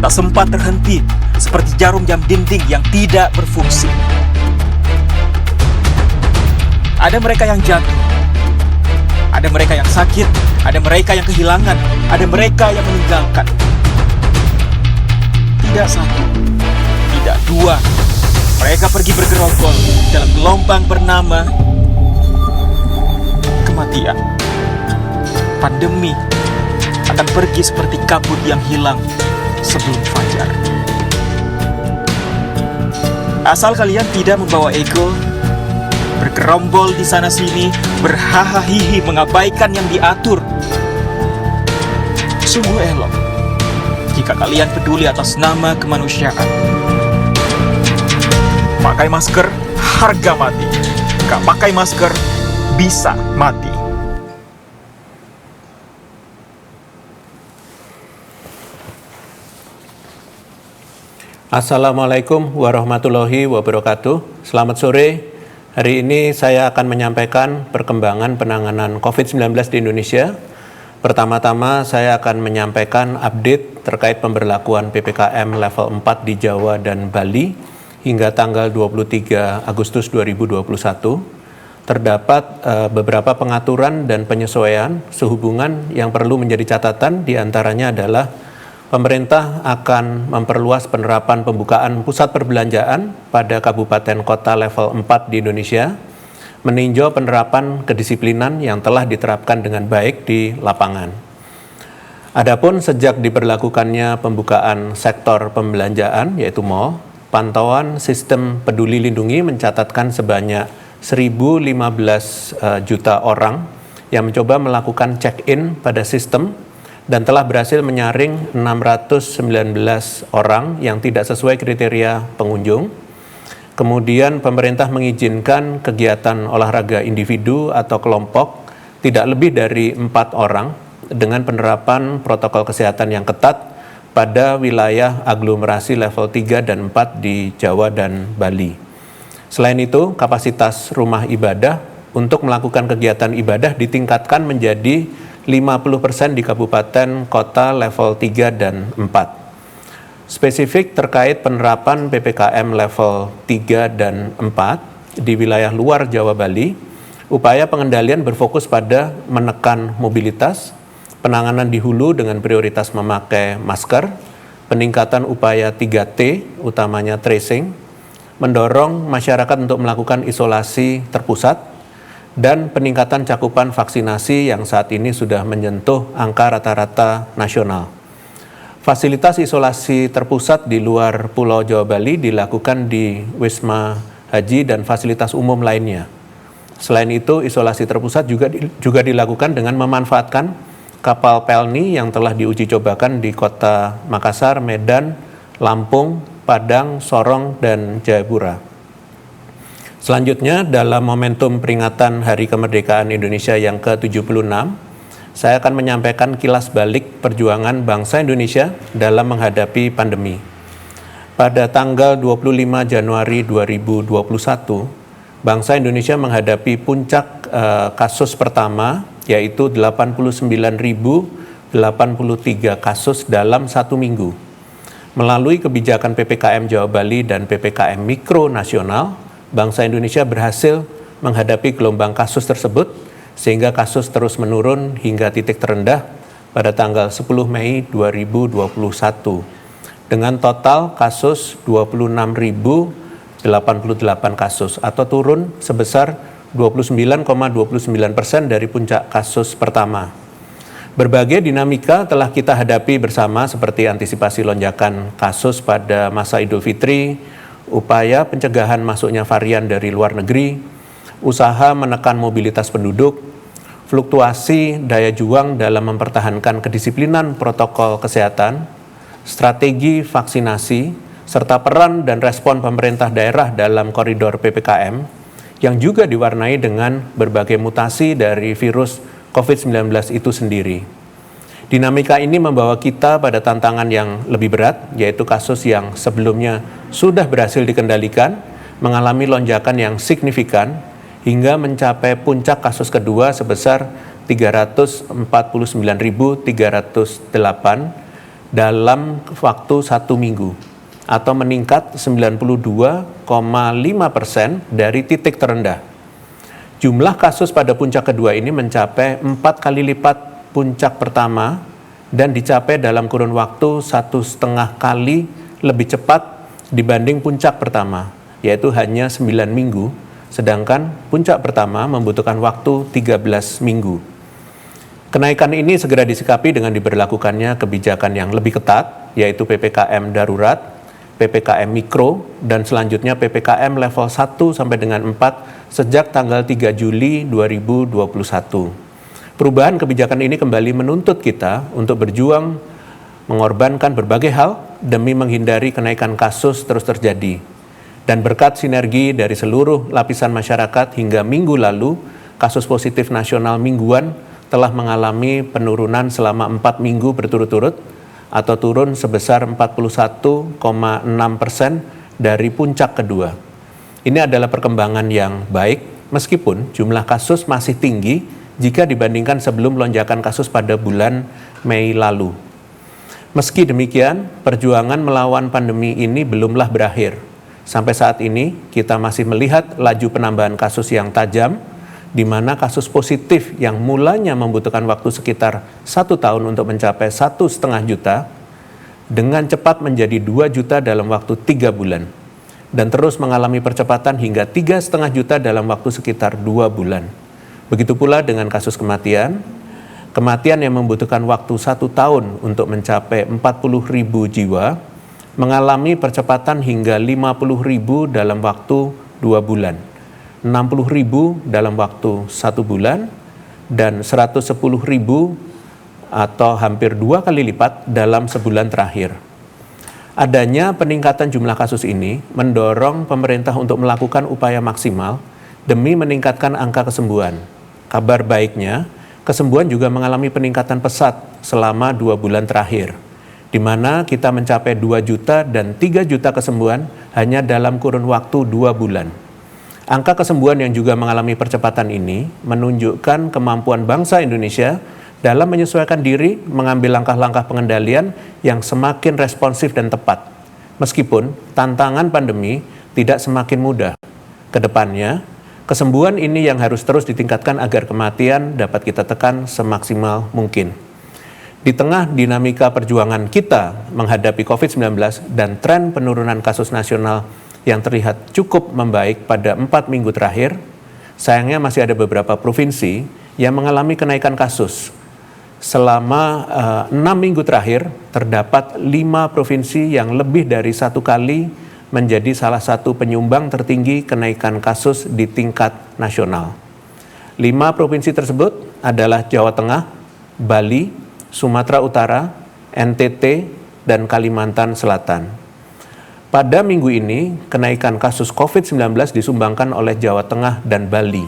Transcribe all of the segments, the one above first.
tak sempat terhenti, seperti jarum jam dinding yang tidak berfungsi. Ada mereka yang jatuh, ada mereka yang sakit, ada mereka yang kehilangan, ada mereka yang meninggalkan. Tidak satu, tidak dua, mereka pergi bergerombol dalam gelombang bernama kematian. Pandemi akan pergi seperti kabut yang hilang sebelum fajar. Asal kalian tidak membawa ego, bergerombol di sana-sini, berhahaha mengabaikan yang diatur. Sungguh elok jika kalian peduli atas nama kemanusiaan. Pakai masker, harga mati. Gak pakai masker, bisa mati. Assalamualaikum warahmatullahi wabarakatuh. Selamat sore. Hari ini saya akan menyampaikan perkembangan penanganan COVID-19 di Indonesia. Pertama-tama saya akan menyampaikan update terkait pemberlakuan PPKM level 4 di Jawa dan Bali hingga tanggal 23 Agustus 2021. Terdapat beberapa pengaturan dan penyesuaian sehubungan yang perlu menjadi catatan, diantaranya adalah pemerintah akan memperluas penerapan pembukaan pusat perbelanjaan pada kabupaten kota level 4 di Indonesia, meninjau penerapan kedisiplinan yang telah diterapkan dengan baik di lapangan. Adapun sejak diberlakukannya pembukaan sektor pembelanjaan yaitu mal, pantauan sistem Peduli Lindungi mencatatkan sebanyak 1.015 juta orang yang mencoba melakukan check-in pada sistem dan telah berhasil menyaring 619 orang yang tidak sesuai kriteria pengunjung. Kemudian pemerintah mengizinkan kegiatan olahraga individu atau kelompok tidak lebih dari 4 orang dengan penerapan protokol kesehatan yang ketat pada wilayah aglomerasi level 3 dan 4 di Jawa dan Bali. Selain itu, kapasitas rumah ibadah untuk melakukan kegiatan ibadah ditingkatkan menjadi 50% di kabupaten kota level 3 dan 4. Spesifik terkait penerapan PPKM level 3 dan 4 di wilayah luar Jawa Bali, upaya pengendalian berfokus pada menekan mobilitas, penanganan di hulu dengan prioritas memakai masker, peningkatan upaya 3T, utamanya tracing, mendorong masyarakat untuk melakukan isolasi terpusat, dan peningkatan cakupan vaksinasi yang saat ini sudah menyentuh angka rata-rata nasional. Fasilitas isolasi terpusat di luar Pulau Jawa Bali dilakukan di Wisma Haji dan fasilitas umum lainnya. Selain itu, isolasi terpusat juga dilakukan dengan memanfaatkan kapal Pelni yang telah diuji cobakan di kota Makassar, Medan, Lampung, Padang, Sorong, dan Jayapura. Selanjutnya, dalam momentum peringatan Hari Kemerdekaan Indonesia yang ke-76, saya akan menyampaikan kilas balik perjuangan bangsa Indonesia dalam menghadapi pandemi. Pada tanggal 25 Januari 2021, bangsa Indonesia menghadapi puncak kasus pertama, yaitu 89.083 kasus dalam 1 minggu. Melalui kebijakan PPKM Jawa Bali dan PPKM Mikro Nasional, bangsa Indonesia berhasil menghadapi gelombang kasus tersebut sehingga kasus terus menurun hingga titik terendah pada tanggal 10 Mei 2021 dengan total kasus 26.088 kasus atau turun sebesar 29,29% dari puncak kasus pertama. Berbagai dinamika telah kita hadapi bersama seperti antisipasi lonjakan kasus pada masa Idul Fitri, upaya pencegahan masuknya varian dari luar negeri, usaha menekan mobilitas penduduk, fluktuasi daya juang dalam mempertahankan kedisiplinan protokol kesehatan, strategi vaksinasi, serta peran dan respon pemerintah daerah dalam koridor PPKM yang juga diwarnai dengan berbagai mutasi dari virus COVID-19 itu sendiri. Dinamika ini membawa kita pada tantangan yang lebih berat, yaitu kasus yang sebelumnya sudah berhasil dikendalikan, mengalami lonjakan yang signifikan, hingga mencapai puncak kasus kedua sebesar 349.308 dalam waktu 1 minggu atau meningkat 92,5% dari titik terendah. Jumlah kasus pada puncak kedua ini mencapai 4 kali lipat puncak pertama dan dicapai dalam kurun waktu 1,5 kali lebih cepat dibanding puncak pertama, yaitu hanya 9 minggu, sedangkan puncak pertama membutuhkan waktu 13 minggu. Kenaikan ini segera disikapi dengan diberlakukannya kebijakan yang lebih ketat, yaitu PPKM darurat, PPKM mikro, dan selanjutnya PPKM level 1 sampai dengan 4 sejak tanggal 3 Juli 2021. Perubahan kebijakan ini kembali menuntut kita untuk berjuang mengorbankan berbagai hal demi menghindari kenaikan kasus terus terjadi. Dan berkat sinergi dari seluruh lapisan masyarakat hingga minggu lalu, kasus positif nasional mingguan telah mengalami penurunan selama 4 minggu berturut-turut atau turun sebesar 41,6% dari puncak kedua. Ini adalah perkembangan yang baik meskipun jumlah kasus masih tinggi jika dibandingkan sebelum lonjakan kasus pada bulan Mei lalu. Meski demikian, perjuangan melawan pandemi ini belumlah berakhir. Sampai saat ini, kita masih melihat laju penambahan kasus yang tajam, di mana kasus positif yang mulanya membutuhkan waktu sekitar 1 tahun untuk mencapai 1,5 juta, dengan cepat menjadi 2 juta dalam waktu 3 bulan, dan terus mengalami percepatan hingga 3,5 juta dalam waktu sekitar 2 bulan. Begitu pula dengan kasus kematian yang membutuhkan waktu 1 tahun untuk mencapai 40.000 jiwa, mengalami percepatan hingga 50.000 dalam waktu 2 bulan, 60.000 dalam waktu 1 bulan, dan 110.000 atau hampir 2 kali lipat dalam sebulan terakhir. Adanya peningkatan jumlah kasus ini mendorong pemerintah untuk melakukan upaya maksimal demi meningkatkan angka kesembuhan. Kabar baiknya, kesembuhan juga mengalami peningkatan pesat selama 2 bulan terakhir, di mana kita mencapai 2 juta dan 3 juta kesembuhan hanya dalam kurun waktu 2 bulan. Angka kesembuhan yang juga mengalami percepatan ini menunjukkan kemampuan bangsa Indonesia dalam menyesuaikan diri mengambil langkah-langkah pengendalian yang semakin responsif dan tepat. Meskipun tantangan pandemi tidak semakin mudah. Kedepannya, kesembuhan ini yang harus terus ditingkatkan agar kematian dapat kita tekan semaksimal mungkin. Di tengah dinamika perjuangan kita menghadapi COVID-19 dan tren penurunan kasus nasional yang terlihat cukup membaik pada 4 minggu terakhir, sayangnya masih ada beberapa provinsi yang mengalami kenaikan kasus. Selama 6 minggu terakhir, terdapat 5 provinsi yang lebih dari 1 kali menjadi salah satu penyumbang tertinggi kenaikan kasus di tingkat nasional. 5 provinsi tersebut adalah Jawa Tengah, Bali, Sumatera Utara, NTT, dan Kalimantan Selatan. Pada minggu ini, kenaikan kasus COVID-19 disumbangkan oleh Jawa Tengah dan Bali,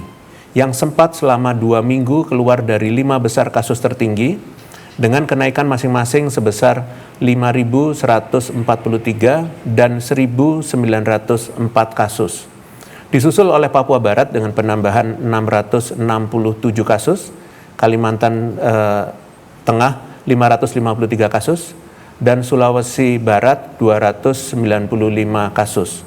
yang sempat selama 2 minggu keluar dari 5 besar kasus tertinggi, dengan kenaikan masing-masing sebesar 5.143 dan 1.904 kasus. Disusul oleh Papua Barat dengan penambahan 667 kasus, Kalimantan Tengah 553 kasus, dan Sulawesi Barat 295 kasus.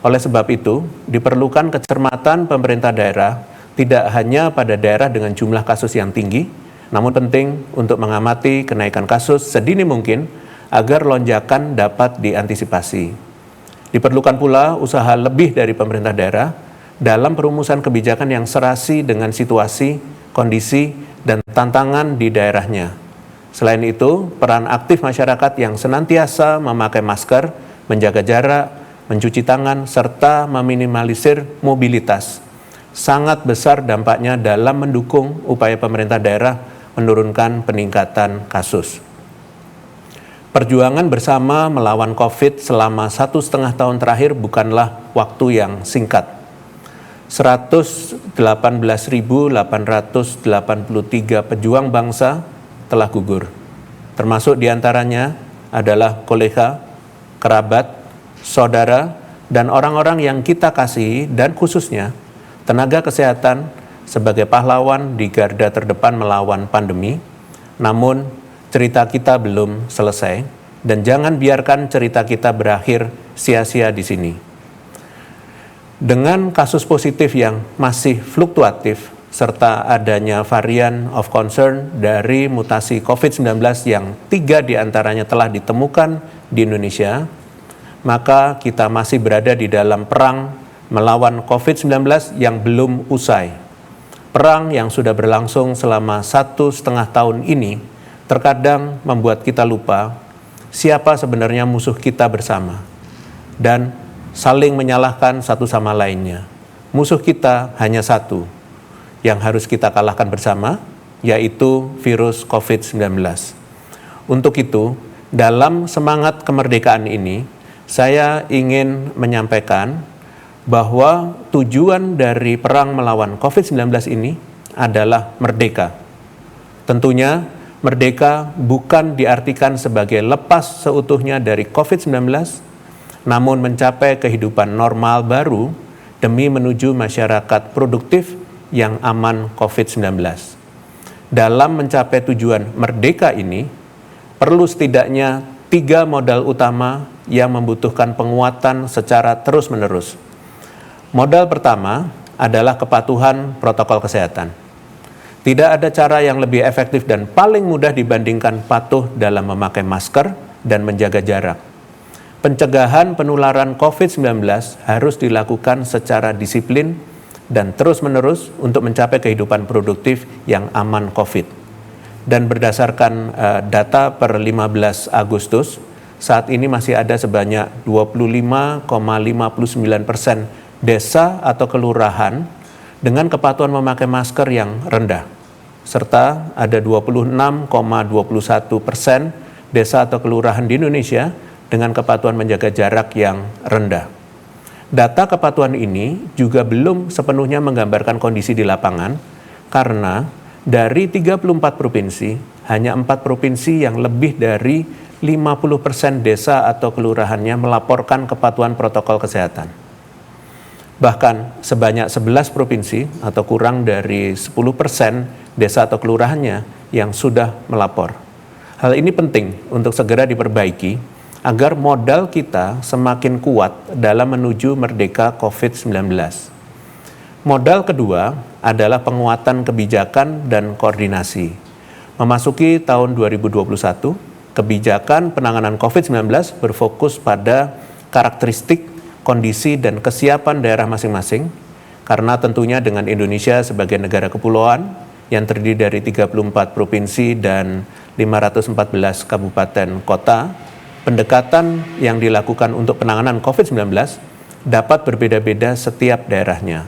Oleh sebab itu, diperlukan kecermatan pemerintah daerah tidak hanya pada daerah dengan jumlah kasus yang tinggi, namun penting untuk mengamati kenaikan kasus sedini mungkin agar lonjakan dapat diantisipasi. Diperlukan pula usaha lebih dari pemerintah daerah dalam perumusan kebijakan yang serasi dengan situasi, kondisi, dan tantangan di daerahnya. Selain itu, peran aktif masyarakat yang senantiasa memakai masker, menjaga jarak, mencuci tangan, serta meminimalisir mobilitas sangat besar dampaknya dalam mendukung upaya pemerintah daerah menurunkan peningkatan kasus. Perjuangan bersama melawan COVID selama 1,5 tahun terakhir bukanlah waktu yang singkat. 118.883 pejuang bangsa telah gugur. Termasuk diantaranya adalah kolega, kerabat, saudara, dan orang-orang yang kita kasihi dan khususnya tenaga kesehatan sebagai pahlawan di garda terdepan melawan pandemi. Namun cerita kita belum selesai. Dan jangan biarkan cerita kita berakhir sia-sia di sini. Dengan kasus positif yang masih fluktuatif, serta adanya varian of concern dari mutasi COVID-19 yang 3 diantaranya telah ditemukan di Indonesia, maka kita masih berada di dalam perang melawan COVID-19 yang belum usai. Perang yang sudah berlangsung selama 1,5 tahun ini terkadang membuat kita lupa siapa sebenarnya musuh kita bersama dan saling menyalahkan satu sama lainnya. Musuh kita hanya satu yang harus kita kalahkan bersama, yaitu virus COVID-19. Untuk itu, dalam semangat kemerdekaan ini, saya ingin menyampaikan bahwa tujuan dari perang melawan COVID-19 ini adalah merdeka. Tentunya, merdeka bukan diartikan sebagai lepas seutuhnya dari COVID-19, namun mencapai kehidupan normal baru demi menuju masyarakat produktif yang aman COVID-19. Dalam mencapai tujuan merdeka ini, perlu setidaknya 3 modal utama yang membutuhkan penguatan secara terus-menerus. Modal pertama adalah kepatuhan protokol kesehatan. Tidak ada cara yang lebih efektif dan paling mudah dibandingkan patuh dalam memakai masker dan menjaga jarak. Pencegahan penularan COVID-19 harus dilakukan secara disiplin dan terus-menerus untuk mencapai kehidupan produktif yang aman COVID. Dan berdasarkan data per 15 Agustus, saat ini masih ada sebanyak 25,59% desa atau kelurahan dengan kepatuhan memakai masker yang rendah, serta ada 26,21% desa atau kelurahan di Indonesia dengan kepatuhan menjaga jarak yang rendah. Data kepatuhan ini juga belum sepenuhnya menggambarkan kondisi di lapangan, karena dari 34 provinsi, hanya 4 provinsi yang lebih dari 50% desa atau kelurahannya melaporkan kepatuhan protokol kesehatan. Bahkan sebanyak 11 provinsi atau kurang dari 10% desa atau kelurahannya yang sudah melapor. Hal ini penting untuk segera diperbaiki agar modal kita semakin kuat dalam menuju merdeka COVID-19. Modal kedua adalah penguatan kebijakan dan koordinasi. Memasuki tahun 2021, kebijakan penanganan COVID-19 berfokus pada karakteristik, kondisi, dan kesiapan daerah masing-masing, karena tentunya dengan Indonesia sebagai negara kepulauan yang terdiri dari 34 provinsi dan 514 kabupaten kota, pendekatan yang dilakukan untuk penanganan COVID-19 dapat berbeda-beda setiap daerahnya.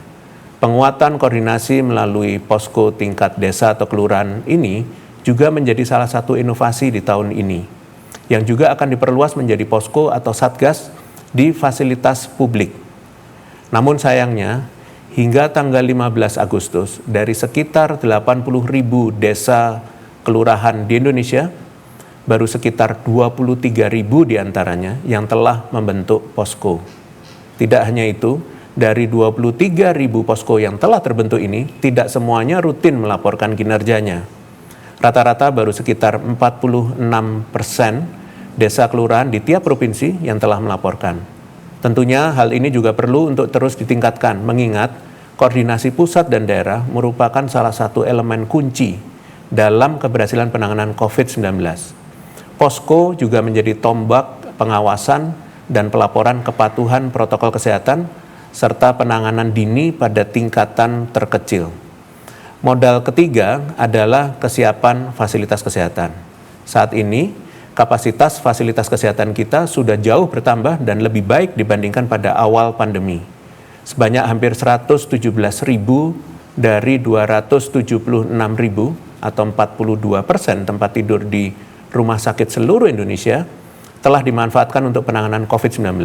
Penguatan koordinasi melalui posko tingkat desa atau kelurahan ini juga menjadi salah satu inovasi di tahun ini, yang juga akan diperluas menjadi posko atau satgas di fasilitas publik. Namun sayangnya, hingga tanggal 15 Agustus, dari sekitar 80.000 desa kelurahan di Indonesia, baru sekitar 23.000 diantaranya yang telah membentuk posko. Tidak hanya itu, dari 23.000 posko yang telah terbentuk ini, tidak semuanya rutin melaporkan kinerjanya. Rata-rata baru sekitar 46% desa kelurahan di tiap provinsi yang telah melaporkan. Tentunya hal ini juga perlu untuk terus ditingkatkan, mengingat koordinasi pusat dan daerah merupakan salah satu elemen kunci dalam keberhasilan penanganan COVID-19. Posko juga menjadi tombak pengawasan dan pelaporan kepatuhan protokol kesehatan serta penanganan dini pada tingkatan terkecil. Modal ketiga adalah kesiapan fasilitas kesehatan. Saat ini, kapasitas fasilitas kesehatan kita sudah jauh bertambah dan lebih baik dibandingkan pada awal pandemi. Sebanyak hampir 117.000 dari 276.000 atau 42% tempat tidur di rumah sakit seluruh Indonesia telah dimanfaatkan untuk penanganan COVID-19.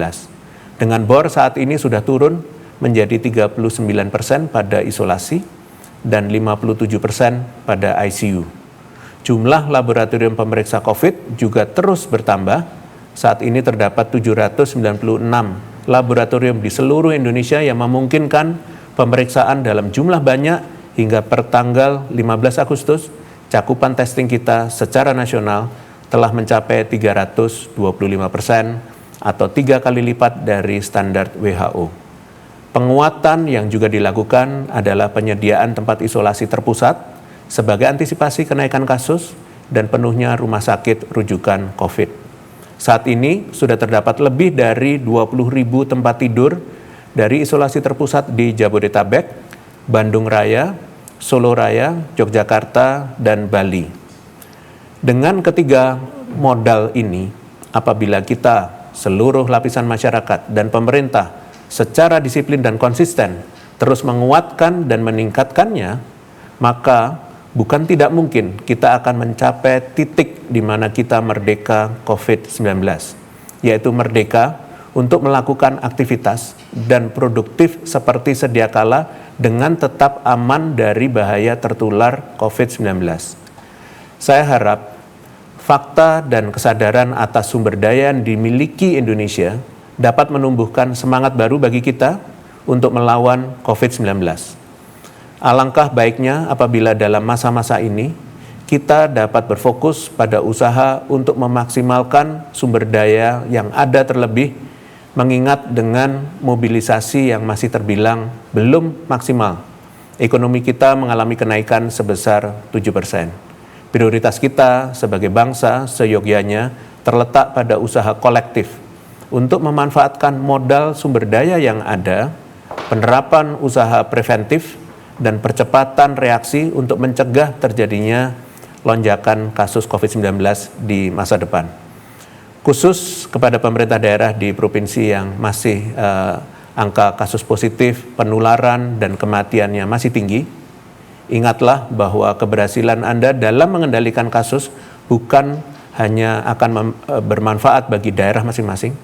Dengan bor saat ini sudah turun menjadi 39% pada isolasi dan 57% pada ICU. Jumlah laboratorium pemeriksa COVID juga terus bertambah. Saat ini terdapat 796 laboratorium di seluruh Indonesia yang memungkinkan pemeriksaan dalam jumlah banyak hingga per tanggal 15 Agustus, cakupan testing kita secara nasional telah mencapai 325% atau 3 kali lipat dari standar WHO. Penguatan yang juga dilakukan adalah penyediaan tempat isolasi terpusat sebagai antisipasi kenaikan kasus dan penuhnya rumah sakit rujukan COVID. Saat ini sudah terdapat lebih dari 20.000 tempat tidur dari isolasi terpusat di Jabodetabek, Bandung Raya, Solo Raya, Yogyakarta, dan Bali. Dengan ketiga modal ini, apabila kita, seluruh lapisan masyarakat dan pemerintah secara disiplin dan konsisten terus menguatkan dan meningkatkannya, maka bukan tidak mungkin kita akan mencapai titik di mana kita merdeka COVID-19, yaitu merdeka untuk melakukan aktivitas dan produktif seperti sedia kala dengan tetap aman dari bahaya tertular COVID-19. Saya harap fakta dan kesadaran atas sumber daya yang dimiliki Indonesia dapat menumbuhkan semangat baru bagi kita untuk melawan COVID-19. Alangkah baiknya apabila dalam masa-masa ini kita dapat berfokus pada usaha untuk memaksimalkan sumber daya yang ada terlebih, mengingat dengan mobilisasi yang masih terbilang belum maksimal. Ekonomi kita mengalami kenaikan sebesar 7%. Prioritas kita sebagai bangsa seyogyanya terletak pada usaha kolektif untuk memanfaatkan modal sumber daya yang ada, penerapan usaha preventif, dan percepatan reaksi untuk mencegah terjadinya lonjakan kasus COVID-19 di masa depan. Khusus kepada pemerintah daerah di provinsi yang masih angka kasus positif, penularan, dan kematiannya masih tinggi, ingatlah bahwa keberhasilan Anda dalam mengendalikan kasus bukan hanya akan bermanfaat bagi daerah masing-masing,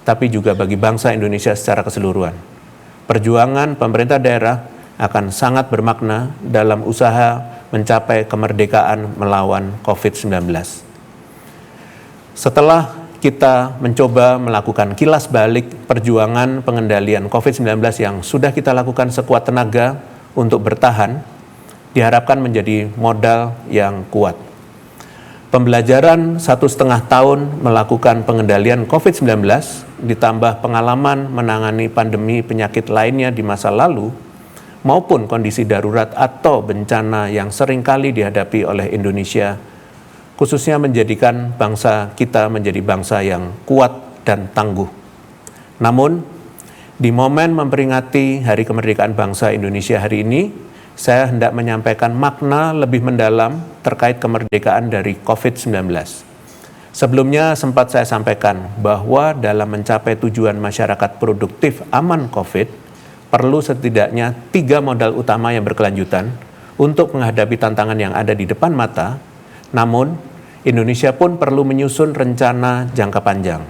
tapi juga bagi bangsa Indonesia secara keseluruhan. Perjuangan pemerintah daerah akan sangat bermakna dalam usaha mencapai kemerdekaan melawan COVID-19. Setelah kita mencoba melakukan kilas balik perjuangan pengendalian COVID-19 yang sudah kita lakukan sekuat tenaga untuk bertahan, diharapkan menjadi modal yang kuat. Pembelajaran 1,5 tahun melakukan pengendalian COVID-19 ditambah pengalaman menangani pandemi penyakit lainnya di masa lalu maupun kondisi darurat atau bencana yang seringkali dihadapi oleh Indonesia, khususnya menjadikan bangsa kita menjadi bangsa yang kuat dan tangguh. Namun, di momen memperingati Hari Kemerdekaan Bangsa Indonesia hari ini, saya hendak menyampaikan makna lebih mendalam terkait kemerdekaan dari COVID-19. Sebelumnya sempat saya sampaikan bahwa dalam mencapai tujuan masyarakat produktif aman COVID, perlu setidaknya 3 modal utama yang berkelanjutan untuk menghadapi tantangan yang ada di depan mata, namun Indonesia pun perlu menyusun rencana jangka panjang.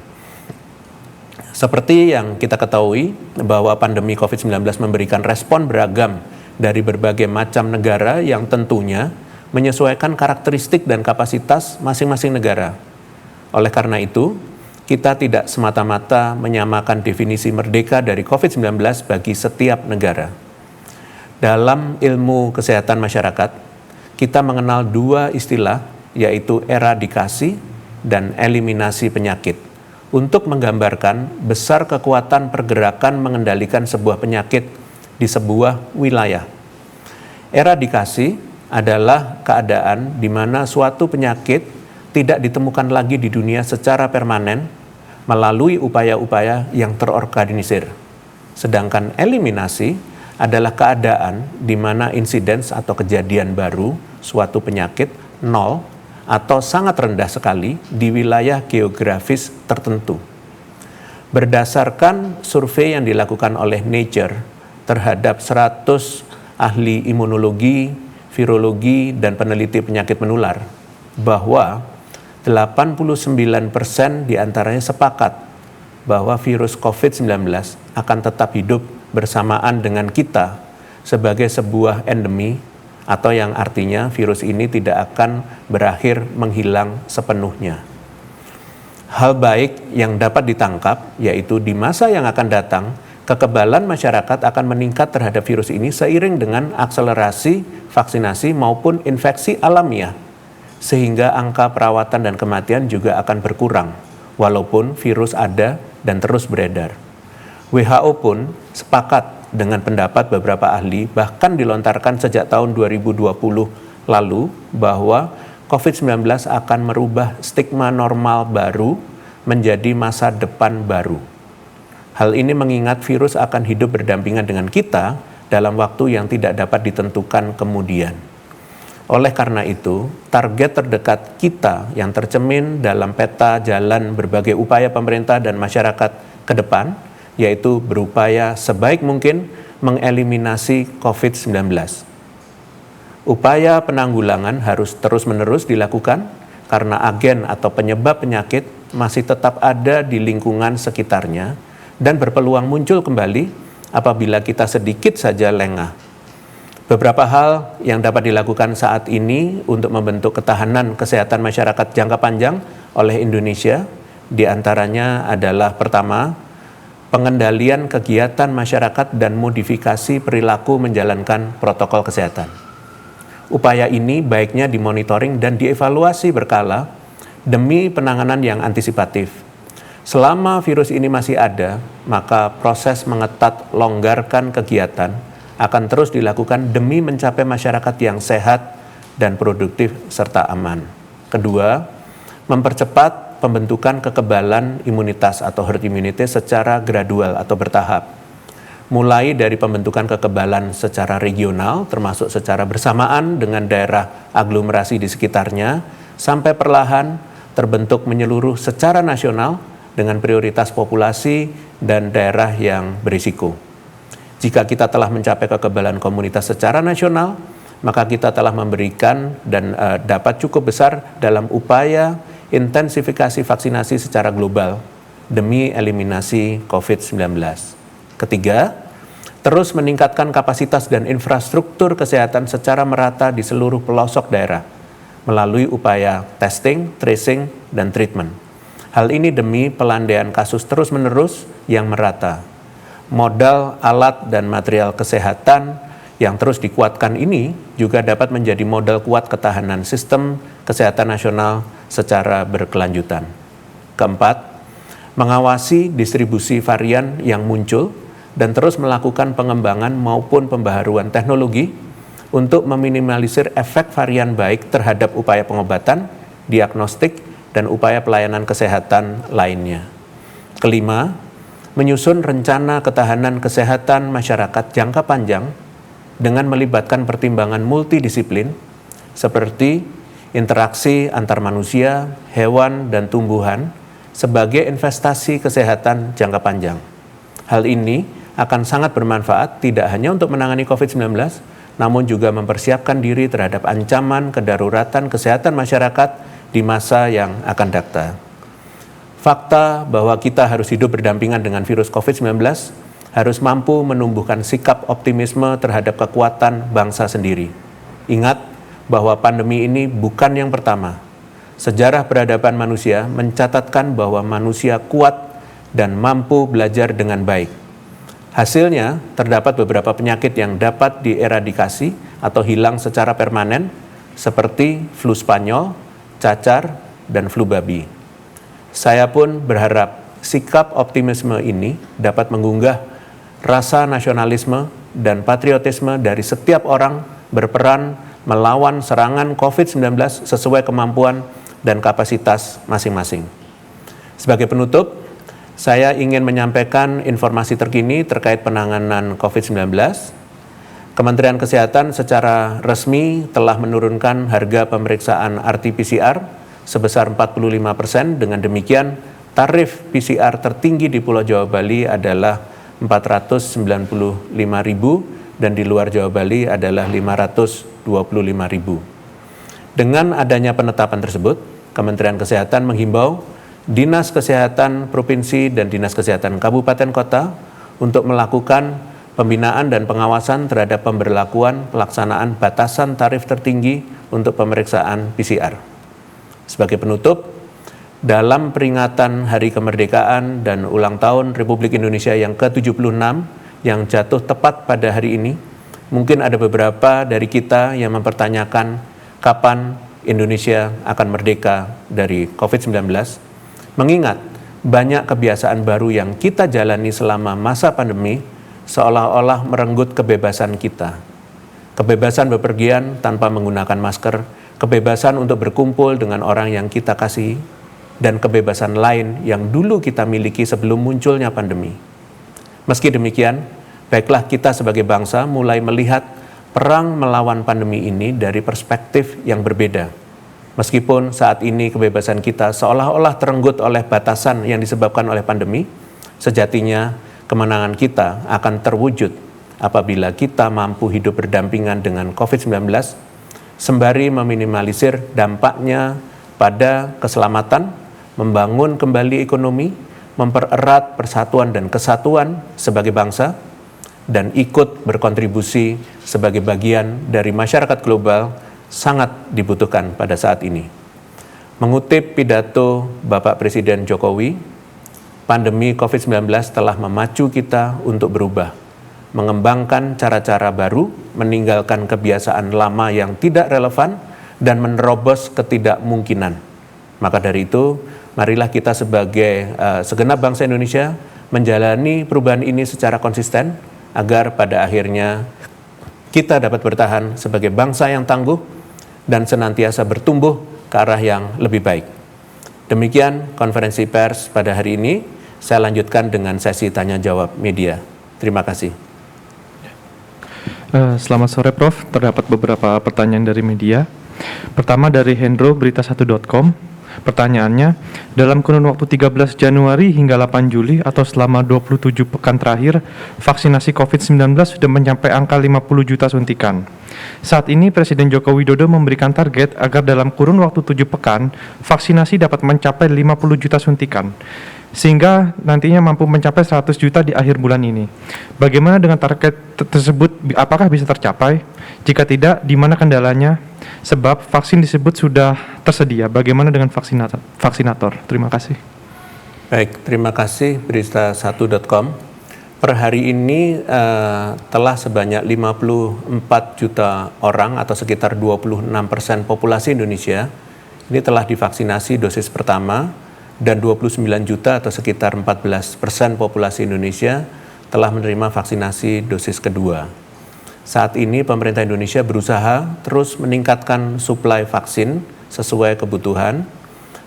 Seperti yang kita ketahui bahwa pandemi COVID-19 memberikan respon beragam dari berbagai macam negara yang tentunya menyesuaikan karakteristik dan kapasitas masing-masing negara. Oleh karena itu, kita tidak semata-mata menyamakan definisi merdeka dari COVID-19 bagi setiap negara. Dalam ilmu kesehatan masyarakat, kita mengenal 2 istilah, yaitu eradikasi dan eliminasi penyakit, untuk menggambarkan besar kekuatan pergerakan mengendalikan sebuah penyakit di sebuah wilayah. Eradikasi adalah keadaan di mana suatu penyakit tidak ditemukan lagi di dunia secara permanen melalui upaya-upaya yang terorganisir. Sedangkan eliminasi adalah keadaan di mana insiden atau kejadian baru suatu penyakit nol atau sangat rendah sekali di wilayah geografis tertentu. Berdasarkan survei yang dilakukan oleh Nature terhadap 100 ahli imunologi, virologi, dan peneliti penyakit menular, bahwa 89% diantaranya sepakat bahwa virus COVID-19 akan tetap hidup bersamaan dengan kita sebagai sebuah endemi, atau yang artinya virus ini tidak akan berakhir menghilang sepenuhnya. Hal baik yang dapat ditangkap yaitu di masa yang akan datang, kekebalan masyarakat akan meningkat terhadap virus ini seiring dengan akselerasi vaksinasi maupun infeksi alamiah. sehingga angka perawatan dan kematian juga akan berkurang, walaupun virus ada dan terus beredar. WHO pun sepakat dengan pendapat beberapa ahli, bahkan dilontarkan sejak tahun 2020 lalu, bahwa COVID-19 akan merubah stigma normal baru menjadi masa depan baru. Hal ini mengingat virus akan hidup berdampingan dengan kita dalam waktu yang tidak dapat ditentukan kemudian. Oleh karena itu, target terdekat kita yang tercermin dalam peta jalan berbagai upaya pemerintah dan masyarakat ke depan, yaitu berupaya sebaik mungkin mengeliminasi COVID-19. Upaya penanggulangan harus terus-menerus dilakukan karena agen atau penyebab penyakit masih tetap ada di lingkungan sekitarnya dan berpeluang muncul kembali apabila kita sedikit saja lengah. Beberapa hal yang dapat dilakukan saat ini untuk membentuk ketahanan kesehatan masyarakat jangka panjang oleh Indonesia, diantaranya adalah pertama, pengendalian kegiatan masyarakat dan modifikasi perilaku menjalankan protokol kesehatan. Upaya ini baiknya dimonitoring dan dievaluasi berkala demi penanganan yang antisipatif. Selama virus ini masih ada, maka proses mengetat longgarkan kegiatan akan terus dilakukan demi mencapai masyarakat yang sehat dan produktif serta aman. Kedua, mempercepat pembentukan kekebalan imunitas atau herd immunity secara gradual atau bertahap. Mulai dari pembentukan kekebalan secara regional, termasuk secara bersamaan dengan daerah aglomerasi di sekitarnya, sampai perlahan terbentuk menyeluruh secara nasional dengan prioritas populasi dan daerah yang berisiko. Jika kita telah mencapai kekebalan komunitas secara nasional, maka kita telah memberikan dan dapat cukup besar dalam upaya intensifikasi vaksinasi secara global demi eliminasi COVID-19. Ketiga, terus meningkatkan kapasitas dan infrastruktur kesehatan secara merata di seluruh pelosok daerah melalui upaya testing, tracing, dan treatment. Hal ini demi pelandaian kasus terus-menerus yang merata. Modal, alat, dan material kesehatan yang terus dikuatkan ini juga dapat menjadi modal kuat ketahanan sistem kesehatan nasional secara berkelanjutan. Keempat, mengawasi distribusi varian yang muncul dan terus melakukan pengembangan maupun pembaharuan teknologi untuk meminimalisir efek varian baik terhadap upaya pengobatan, diagnostik, dan upaya pelayanan kesehatan lainnya. Kelima, menyusun rencana ketahanan kesehatan masyarakat jangka panjang dengan melibatkan pertimbangan multidisiplin seperti interaksi antar manusia, hewan, dan tumbuhan sebagai investasi kesehatan jangka panjang. Hal ini akan sangat bermanfaat tidak hanya untuk menangani COVID-19, namun juga mempersiapkan diri terhadap ancaman kedaruratan kesehatan masyarakat di masa yang akan datang. Fakta bahwa kita harus hidup berdampingan dengan virus COVID-19 harus mampu menumbuhkan sikap optimisme terhadap kekuatan bangsa sendiri. Ingat bahwa pandemi ini bukan yang pertama. Sejarah peradaban manusia mencatatkan bahwa manusia kuat dan mampu belajar dengan baik. Hasilnya, terdapat beberapa penyakit yang dapat dieradikasi atau hilang secara permanen, seperti flu Spanyol, cacar, dan flu babi. Saya pun berharap sikap optimisme ini dapat mengunggah rasa nasionalisme dan patriotisme dari setiap orang berperan melawan serangan COVID-19 sesuai kemampuan dan kapasitas masing-masing. Sebagai penutup, saya ingin menyampaikan informasi terkini terkait penanganan COVID-19. Kementerian Kesehatan secara resmi telah menurunkan harga pemeriksaan RT-PCR sebesar 45%. Dengan demikian, tarif PCR tertinggi di Pulau Jawa Bali adalah Rp495.000 dan di luar Jawa Bali adalah Rp525.000. Dengan adanya penetapan tersebut, Kementerian Kesehatan menghimbau Dinas Kesehatan Provinsi dan Dinas Kesehatan Kabupaten Kota untuk melakukan pembinaan dan pengawasan terhadap pemberlakuan pelaksanaan batasan tarif tertinggi untuk pemeriksaan PCR. Sebagai penutup, dalam peringatan Hari Kemerdekaan dan ulang tahun Republik Indonesia yang ke-76 yang jatuh tepat pada hari ini, mungkin ada beberapa dari kita yang mempertanyakan kapan Indonesia akan merdeka dari COVID-19, mengingat banyak kebiasaan baru yang kita jalani selama masa pandemi seolah-olah merenggut kebebasan kita. Kebebasan bepergian tanpa menggunakan masker, kebebasan untuk berkumpul dengan orang yang kita kasihi, dan kebebasan lain yang dulu kita miliki sebelum munculnya pandemi. Meski demikian, baiklah kita sebagai bangsa mulai melihat perang melawan pandemi ini dari perspektif yang berbeda. Meskipun saat ini kebebasan kita seolah-olah terenggut oleh batasan yang disebabkan oleh pandemi, sejatinya kemenangan kita akan terwujud apabila kita mampu hidup berdampingan dengan COVID-19, sembari meminimalisir dampaknya pada keselamatan, membangun kembali ekonomi, mempererat persatuan dan kesatuan sebagai bangsa, dan ikut berkontribusi sebagai bagian dari masyarakat global sangat dibutuhkan pada saat ini. Mengutip pidato Bapak Presiden Jokowi, pandemi COVID-19 telah memacu kita untuk berubah, mengembangkan cara-cara baru, meninggalkan kebiasaan lama yang tidak relevan, dan menerobos ketidakmungkinan. Maka dari itu, marilah kita sebagai segenap bangsa Indonesia menjalani perubahan ini secara konsisten, agar pada akhirnya kita dapat bertahan sebagai bangsa yang tangguh dan senantiasa bertumbuh ke arah yang lebih baik. Demikian konferensi pers pada hari ini. Saya lanjutkan dengan sesi tanya-jawab media. Terima kasih. Selamat sore Prof, terdapat beberapa pertanyaan dari media. Pertama dari Hendro, berita1.com. Pertanyaannya, dalam kurun waktu 13 Januari hingga 8 Juli atau selama 27 pekan terakhir, vaksinasi COVID-19 sudah mencapai angka 50 juta suntikan. Saat ini Presiden Joko Widodo memberikan target agar dalam kurun waktu 7 pekan, vaksinasi dapat mencapai 50 juta suntikan, sehingga nantinya mampu mencapai 100 juta di akhir bulan ini. Bagaimana dengan target tersebut, apakah bisa tercapai? Jika tidak, di mana kendalanya? Sebab vaksin disebut sudah tersedia. Bagaimana dengan vaksinator? Terima kasih. Baik, terima kasih berita1.com. Per hari ini telah sebanyak 54 juta orang atau sekitar 26% populasi Indonesia ini telah divaksinasi dosis pertama, dan 29 juta atau sekitar 14% populasi Indonesia telah menerima vaksinasi dosis kedua. Saat ini pemerintah Indonesia berusaha terus meningkatkan suplai vaksin sesuai kebutuhan.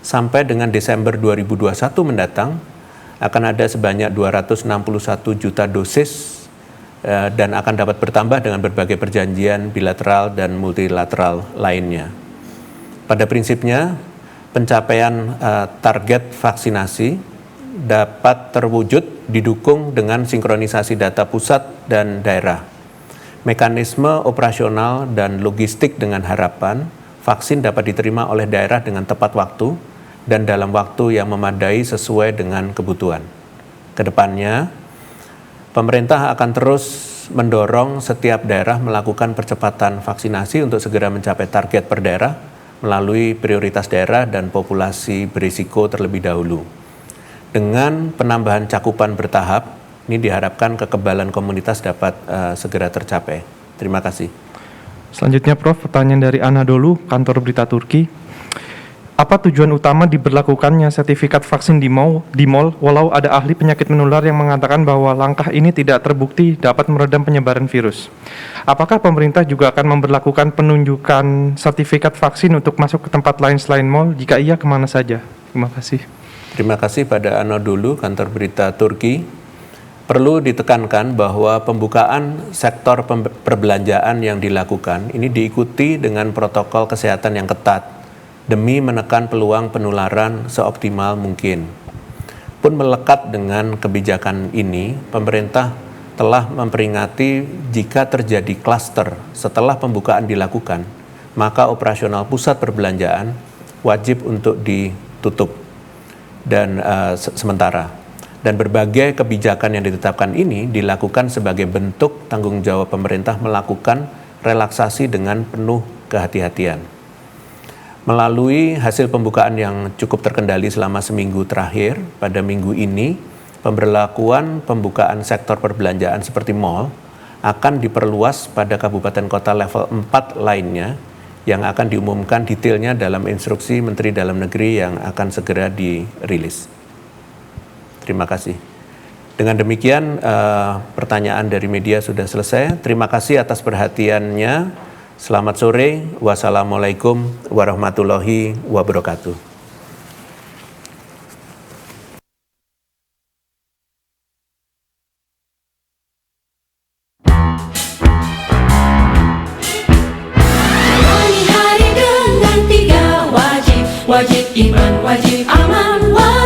Sampai dengan Desember 2021 mendatang akan ada sebanyak 261 juta dosis dan akan dapat bertambah dengan berbagai perjanjian bilateral dan multilateral lainnya. Pada prinsipnya, pencapaian target vaksinasi dapat terwujud didukung dengan sinkronisasi data pusat dan daerah, mekanisme operasional dan logistik dengan harapan vaksin dapat diterima oleh daerah dengan tepat waktu dan dalam waktu yang memadai sesuai dengan kebutuhan. Kedepannya, pemerintah akan terus mendorong setiap daerah melakukan percepatan vaksinasi untuk segera mencapai target per daerah melalui prioritas daerah dan populasi berisiko terlebih dahulu. Dengan penambahan cakupan bertahap, ini diharapkan kekebalan komunitas dapat segera tercapai. Terima kasih. Selanjutnya Prof, pertanyaan dari Anadolu, kantor berita Turki. Apa tujuan utama diberlakukannya sertifikat vaksin di mall, walau ada ahli penyakit menular yang mengatakan bahwa langkah ini tidak terbukti dapat meredam penyebaran virus? Apakah pemerintah juga akan memberlakukan penunjukan sertifikat vaksin untuk masuk ke tempat lain selain mall? Jika iya, kemana saja? Terima kasih. Terima kasih pada Anadolu, kantor berita Turki. Perlu ditekankan bahwa pembukaan sektor perbelanjaan yang dilakukan ini diikuti dengan protokol kesehatan yang ketat demi menekan peluang penularan seoptimal mungkin. Pun melekat dengan kebijakan ini, pemerintah telah memperingati jika terjadi klaster setelah pembukaan dilakukan, maka operasional pusat perbelanjaan wajib untuk ditutup dan sementara. Dan berbagai kebijakan yang ditetapkan ini dilakukan sebagai bentuk tanggung jawab pemerintah melakukan relaksasi dengan penuh kehati-hatian. Melalui hasil pembukaan yang cukup terkendali selama seminggu terakhir, pada minggu ini, pemberlakuan pembukaan sektor perbelanjaan seperti mal akan diperluas pada kabupaten kota level 4 lainnya yang akan diumumkan detailnya dalam instruksi Menteri Dalam Negeri yang akan segera dirilis. Terima kasih. Dengan demikian, pertanyaan dari media sudah selesai. Terima kasih atas perhatiannya. Selamat sore. Wassalamualaikum warahmatullahi wabarakatuh. Jalani hari dengan 3 wajib, wajib iman, wajib aman, wajib